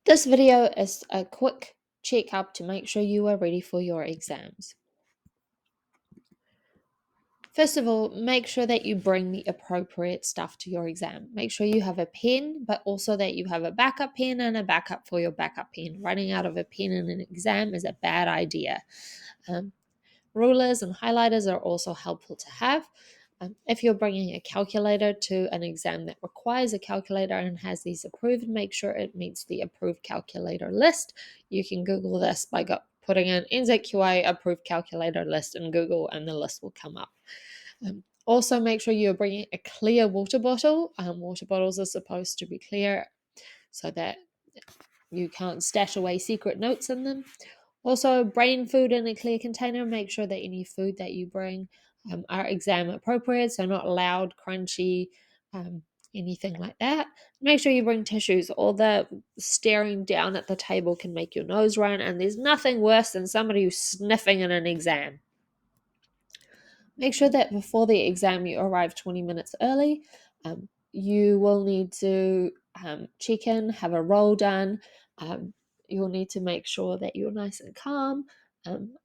This video is a quick checkup to make sure you are ready for your exams. First of all, make sure that you bring the appropriate stuff to your exam. Make sure you have a pen, but also that you have a backup pen and a backup for your backup pen. Running out of a pen in an exam is a bad idea. Rulers and highlighters are also helpful to have. If you're bringing a calculator to an exam that requires a calculator and has these approved, make sure it meets the approved calculator list. You can Google this by putting in NZQA approved calculator list in Google and the list will come up. Also, make sure you're bringing a clear water bottle. Water bottles are supposed to be clear so that you can't stash away secret notes in them. Also, brain food in a clear container. Make sure that any food that you bring are exam appropriate, so not loud, crunchy, anything like that. Make sure you bring tissues. All the staring down at the table can make your nose run, and there's nothing worse than somebody who's sniffing in an exam. Make sure that before the exam you arrive 20 minutes early. You will need to check in, have a roll done. You'll need to make sure that you're nice and calm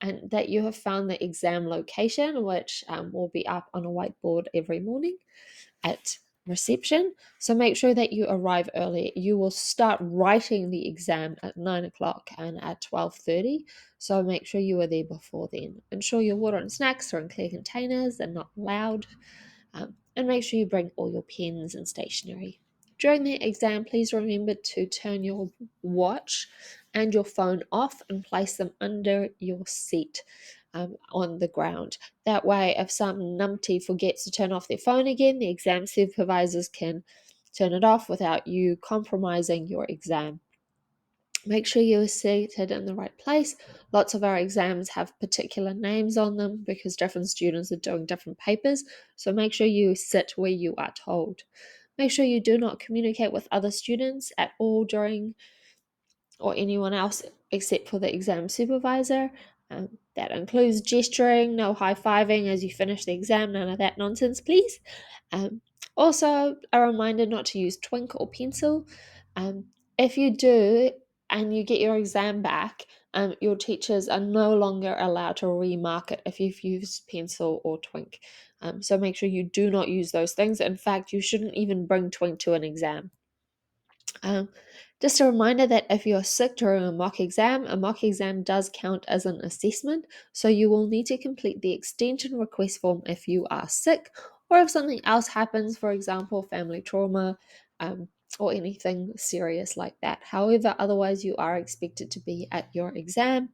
and that you have found the exam location, which will be up on a whiteboard every morning at reception. So make sure that you arrive early. You will start writing the exam at 9 o'clock and at 12:30. So make sure you are there before then. Ensure your water and snacks are in clear containers and not loud. And make sure you bring all your pens and stationery. During the exam, please remember to turn your watch and your phone off and place them under your seat on the ground. That way, if some numpty forgets to turn off their phone again, the exam supervisors can turn it off without you compromising your exam. Make sure you are seated in the right place. Lots of our exams have particular names on them because different students are doing different papers. So make sure you sit where you are told. Make sure you do not communicate with other students at all during or anyone else except for the exam supervisor. That includes gesturing, no high-fiving as you finish the exam, none of that nonsense, please. Also, a reminder not to use twink or pencil. If you do and you get your exam back, your teachers are no longer allowed to remark it if you've used pencil or twink. So make sure you do not use those things. In fact, you shouldn't even bring twink to an exam. Just a reminder that if you're sick during a mock exam does count as an assessment, so you will need to complete the extension request form if you are sick or if something else happens, for example, family trauma or anything serious like that. However, otherwise you are expected to be at your exam.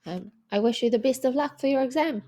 I wish you the best of luck for your exam.